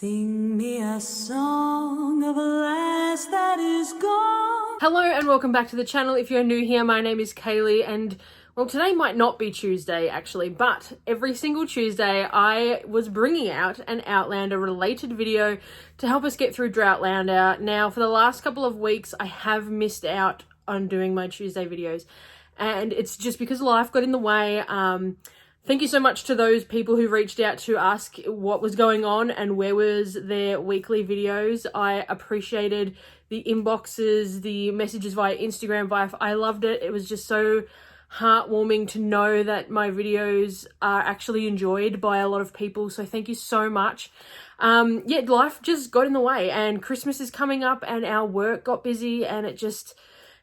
Sing me a song of a lass that is gone. Hello and welcome back to the channel. If you're new here, my name is Kaylee and well, today might not be Tuesday actually, but every single Tuesday I was bringing out an Outlander related video to help us get through Droughtlander. Now for the last couple of weeks I have missed out on doing my Tuesday videos and it's just because life got in the way. Thank you so much to those people who reached out to ask what was going on and where was their weekly videos. I appreciated the inboxes, the messages via Instagram, I loved it. It was just so heartwarming to know that my videos are actually enjoyed by a lot of people. So thank you so much. Yeah, life just got in the way and Christmas is coming up and our work got busy and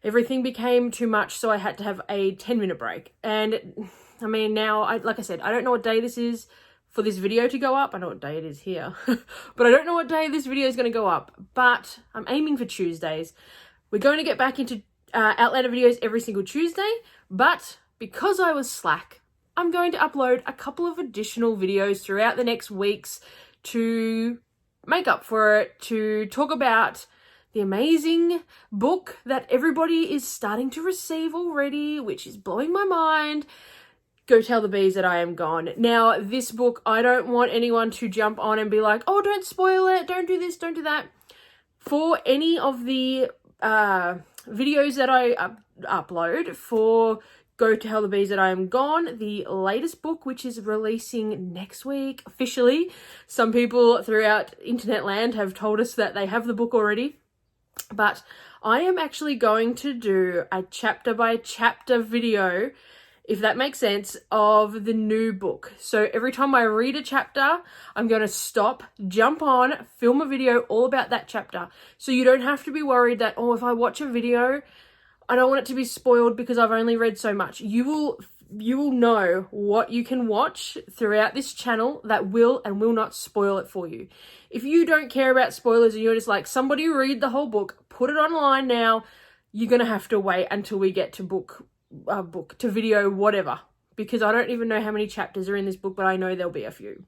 everything became too much. So I had to have a 10-minute break. And I mean, now, like I said, I don't know what day this is for this video to go up. I know what day it is here, but I don't know what day this video is going to go up, but I'm aiming for Tuesdays. We're going to get back into Outlander videos every single Tuesday, but because I was slack, I'm going to upload a couple of additional videos throughout the next weeks to make up for it, to talk about the amazing book that everybody is starting to receive already, which is blowing my mind. Go Tell the Bees That I Am Gone. Now, this book, I don't want anyone to jump on and be like, oh, don't spoil it, don't do this, don't do that. For any of the videos that I upload for Go Tell the Bees That I Am Gone, the latest book, which is releasing next week officially. Some people throughout internet land have told us that they have the book already, but I am actually going to do a chapter by chapter video, if that makes sense, of the new book. So every time I read a chapter, I'm going to stop, jump on, film a video all about that chapter. So you don't have to be worried that, oh, if I watch a video, I don't want it to be spoiled because I've only read so much. You will know what you can watch throughout this channel that will and will not spoil it for you. If you don't care about spoilers and you're just like, somebody read the whole book, put it online now, you're going to have to wait until we get to to video, whatever, because I don't even know how many chapters are in this book, but I know there'll be a few.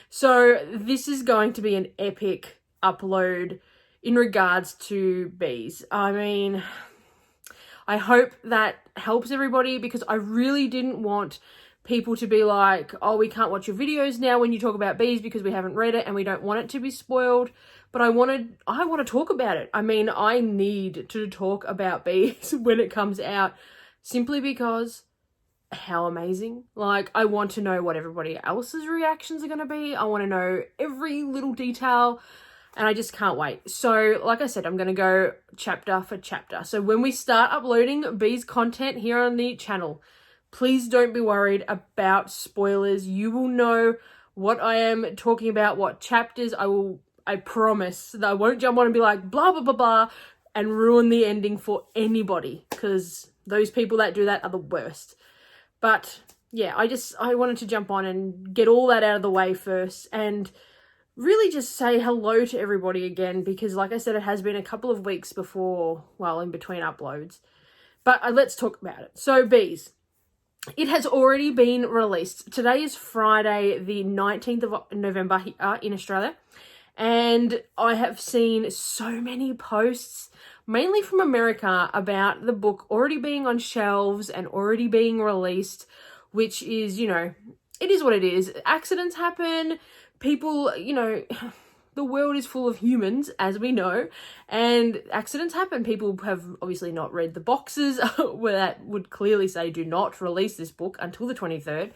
So this is going to be an epic upload in regards to bees. I mean, I hope that helps everybody because I really didn't want people to be like, oh, we can't watch your videos now when you talk about bees because we haven't read it and we don't want it to be spoiled. But I want to talk about it. I mean, I need to talk about bees when it comes out, simply because how amazing. Like, I want to know what everybody else's reactions are going to be. I want to know every little detail and I just can't wait. So like I said, I'm going to go chapter for chapter. So when we start uploading bees content here on the channel, please don't be worried about spoilers. You will know what I am talking about, what chapters. I promise that I won't jump on and be like blah, blah, blah, blah and ruin the ending for anybody, because those people that do that are the worst. But yeah, I wanted to jump on and get all that out of the way first and really just say hello to everybody again, because like I said, it has been a couple of weeks in between uploads. But let's talk about it. So bees, it has already been released. Today is Friday, the 19th of November here in Australia. And I have seen so many posts, mainly from America, about the book already being on shelves and already being released, which is, you know, it is what it is. Accidents happen. People, you know, the world is full of humans, as we know, and accidents happen. People have obviously not read the boxes where that would clearly say do not release this book until the 23rd.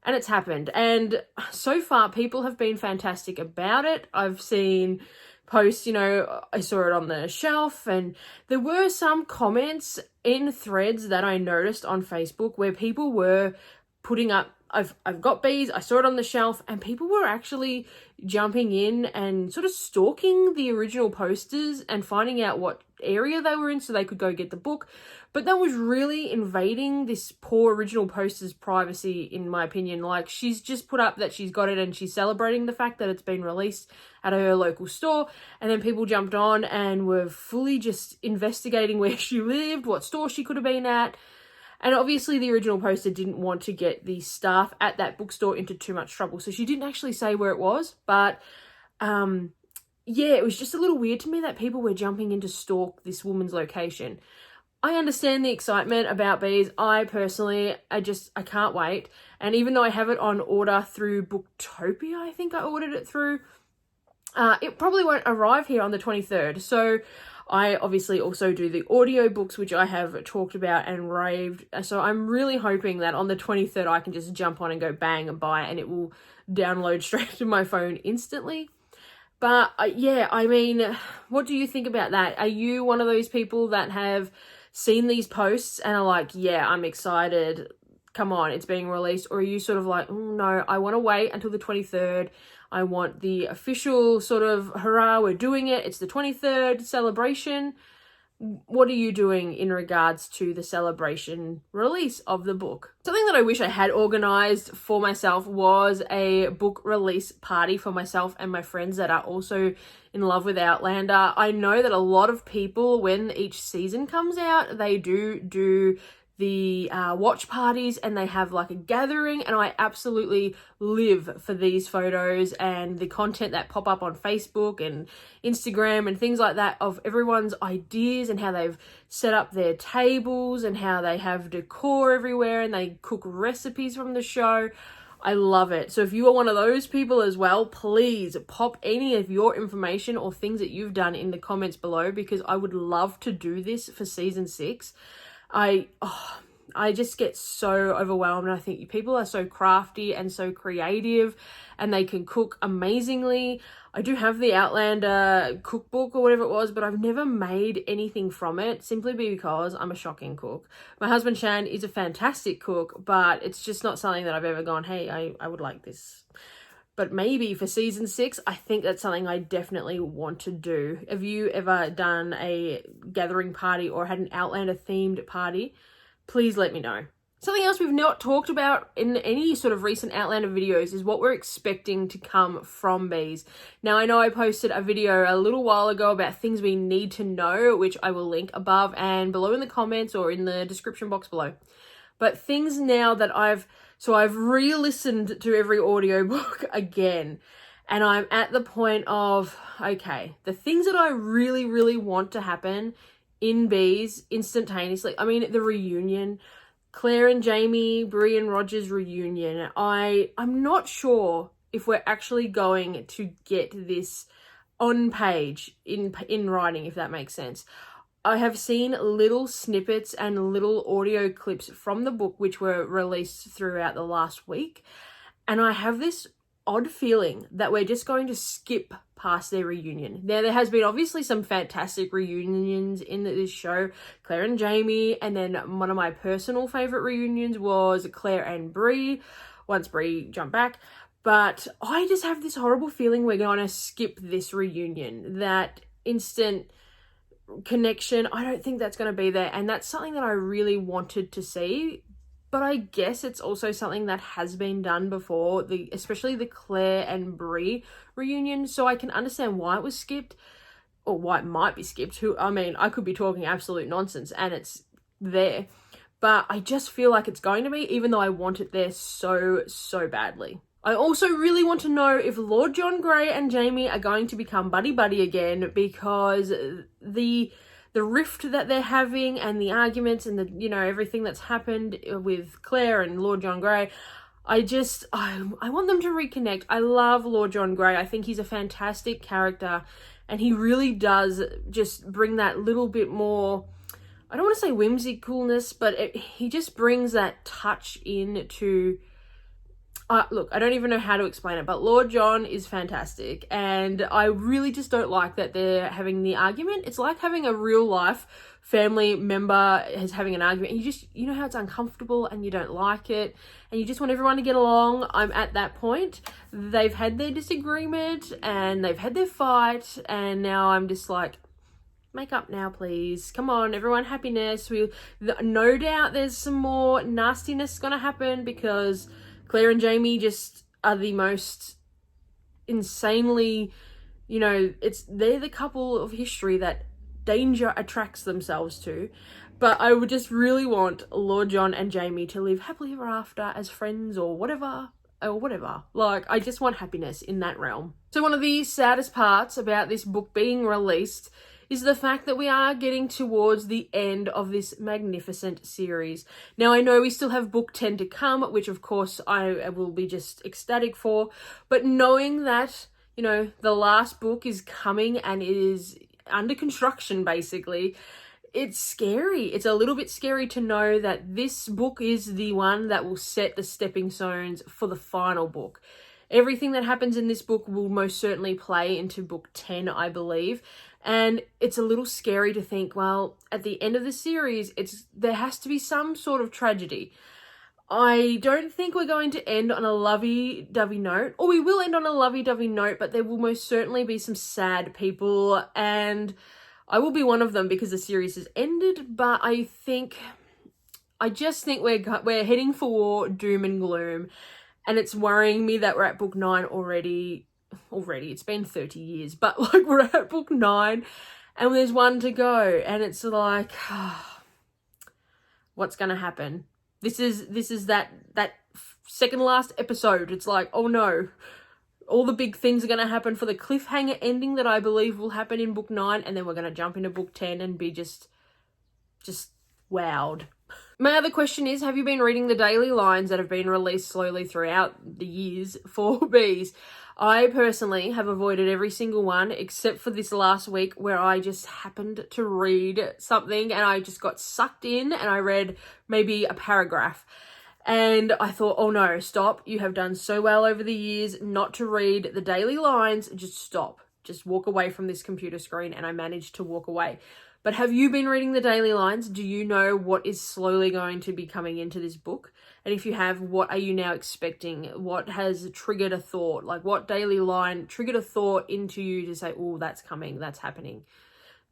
And it's happened. And so far, people have been fantastic about it. I've seen posts, you know, I saw it on the shelf, and there were some comments in threads that I noticed on Facebook where people were putting up, I've got bees, I saw it on the shelf, and people were actually jumping in and sort of stalking the original posters and finding out what area they were in so they could go get the book. But that was really invading this poor original poster's privacy, in my opinion. Like, she's just put up that she's got it and she's celebrating the fact that it's been released at her local store, and then people jumped on and were fully just investigating where she lived, what store she could have been at. And obviously the original poster didn't want to get the staff at that bookstore into too much trouble, so she didn't actually say where it was. But yeah, it was just a little weird to me that people were jumping in to stalk this woman's location. I understand the excitement about bees. I personally, I can't wait. And even though I have it on order through Booktopia, I think I ordered it through, it probably won't arrive here on the 23rd. So I obviously also do the audiobooks, which I have talked about and raved. So I'm really hoping that on the 23rd I can just jump on and go bang and buy it, and it will download straight to my phone instantly. But yeah, I mean, what do you think about that? Are you one of those people that have seen these posts and are like, yeah, I'm excited, come on, it's being released? Or are you sort of like, oh, no, I want to wait until the 23rd. I want the official sort of, hurrah, we're doing it, it's the 23rd celebration. What are you doing in regards to the celebration release of the book? Something that I wish I had organised for myself was a book release party for myself and my friends that are also in love with Outlander. I know that a lot of people, when each season comes out, they do the watch parties and they have like a gathering, and I absolutely live for these photos and the content that pop up on Facebook and Instagram and things like that of everyone's ideas and how they've set up their tables and how they have decor everywhere and they cook recipes from the show. I love it. So if you are one of those people as well, please pop any of your information or things that you've done in the comments below, because I would love to do this for season 6. I just get so overwhelmed. I think people are so crafty and so creative and they can cook amazingly. I do have the Outlander cookbook or whatever it was, but I've never made anything from it simply because I'm a shocking cook. My husband Shan is a fantastic cook, but it's just not something that I've ever gone, hey, I would like this. But maybe for season 6, I think that's something I definitely want to do. Have you ever done a gathering party or had an Outlander themed party? Please let me know. Something else we've not talked about in any sort of recent Outlander videos is what we're expecting to come from bees. Now, I know I posted a video a little while ago about things we need to know, which I will link above and below in the comments or in the description box below. But things now that I've re-listened to every audiobook again, and I'm at the point of, okay, the things that I really, really want to happen in bees instantaneously. I mean, the reunion, Claire and Jamie, Bree and Roger's reunion. I'm not sure if we're actually going to get this on page in writing, if that makes sense. I have seen little snippets and little audio clips from the book which were released throughout the last week, and I have this odd feeling that we're just going to skip past their reunion. Now, there has been obviously some fantastic reunions in this show, Claire and Jamie, and then one of my personal favourite reunions was Claire and Bree, once Bree jumped back. But I just have this horrible feeling we're going to skip this reunion, that instant connection. I don't think that's going to be there, and that's something that I really wanted to see. But I guess it's also something that has been done before, especially the Claire and Bree reunion. So I can understand why it was skipped, or why it might be skipped. I could be talking absolute nonsense and it's there. But I just feel like it's going to be, even though I want it there so, so badly. I also really want to know if Lord John Grey and Jamie are going to become buddy-buddy again, because the rift that they're having and the arguments and everything that's happened with Claire and Lord John Grey, I want them to reconnect. I love Lord John Grey. I think he's a fantastic character, and he really does just bring that little bit more, I don't want to say whimsicalness, but he just brings that touch into... look, I don't even know how to explain it, but Lord John is fantastic, and I really just don't like that they're having the argument. It's like having a real life family member is having an argument, and you know how it's uncomfortable and you don't like it, and you just want everyone to get along. I'm at that point. They've had their disagreement and they've had their fight, and now I'm just like, make up now, please. Come on, everyone, happiness. No doubt there's some more nastiness gonna happen, because Claire and Jamie just are the most insanely, they're the couple of history that danger attracts themselves to. But I would just really want Lord John and Jamie to live happily ever after as friends or whatever. or whatever. Like, I just want happiness in that realm. So one of the saddest parts about this book being released is the fact that we are getting towards the end of this magnificent series. Now, I know we still have book 10 to come, which of course I will be just ecstatic for, but knowing that, you know, the last book is coming and is under construction, basically, it's scary. It's a little bit scary to know that this book is the one that will set the stepping stones for the final book. Everything that happens in this book will most certainly play into book 10, I believe. And it's a little scary to think, well, at the end of the series, there has to be some sort of tragedy. I don't think we're going to end on a lovey-dovey note, or we will end on a lovey-dovey note, but there will most certainly be some sad people, and I will be one of them because the series has ended. But I just think we're heading for doom and gloom, and it's worrying me that we're at book 9 already. It's been 30 years, but like, we're at book 9 and there's one to go, and it's like, what's gonna happen? This is that second last episode. It's like, oh no, all the big things are going to happen for the cliffhanger ending that I believe will happen in book 9, and then we're going to jump into book 10 and be just wowed. My other question is, have you been reading the daily lines that have been released slowly throughout the years for bees? I personally have avoided every single one except for this last week, where I just happened to read something and I just got sucked in and I read maybe a paragraph. And I thought, oh no, stop. You have done so well over the years not to read the daily lines. Just stop. Just walk away from this computer screen. And I managed to walk away. But have you been reading the daily lines? Do you know what is slowly going to be coming into this book? And if you have, what are you now expecting? What has triggered a thought? Like, what daily line triggered a thought into you to say, oh, that's coming, that's happening?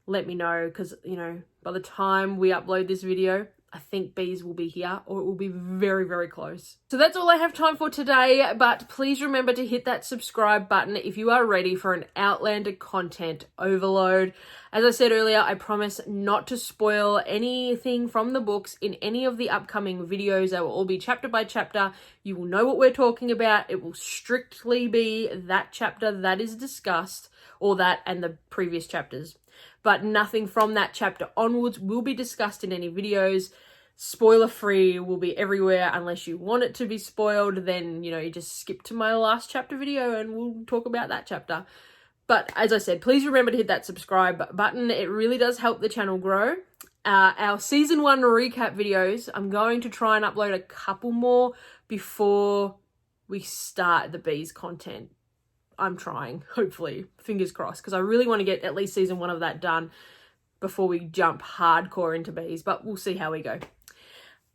Let me know, because, you know, by the time we upload this video, I think bees will be here, or it will be very, very close. So that's all I have time for today, but please remember to hit that subscribe button if you are ready for an Outlander content overload. As I said earlier, I promise not to spoil anything from the books in any of the upcoming videos. They will all be chapter by chapter. You will know what we're talking about. It will strictly be that chapter that is discussed, or that and the previous chapters. But nothing from that chapter onwards will be discussed in any videos. Spoiler free will be everywhere, unless you want it to be spoiled. Then, you know, you just skip to my last chapter video and we'll talk about that chapter. But as I said, please remember to hit that subscribe button. It really does help the channel grow. Our season 1 recap videos, I'm going to try and upload a couple more before we start the bees content. I'm trying, hopefully, fingers crossed, because I really want to get at least season 1 of that done before we jump hardcore into bees, but we'll see how we go.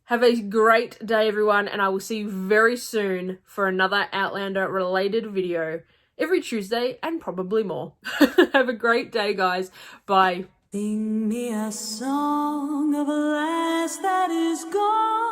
Have a great day, everyone, and I will see you very soon for another Outlander related video every Tuesday and probably more. Have a great day, guys. Bye. Sing me a song of a lass that is gone.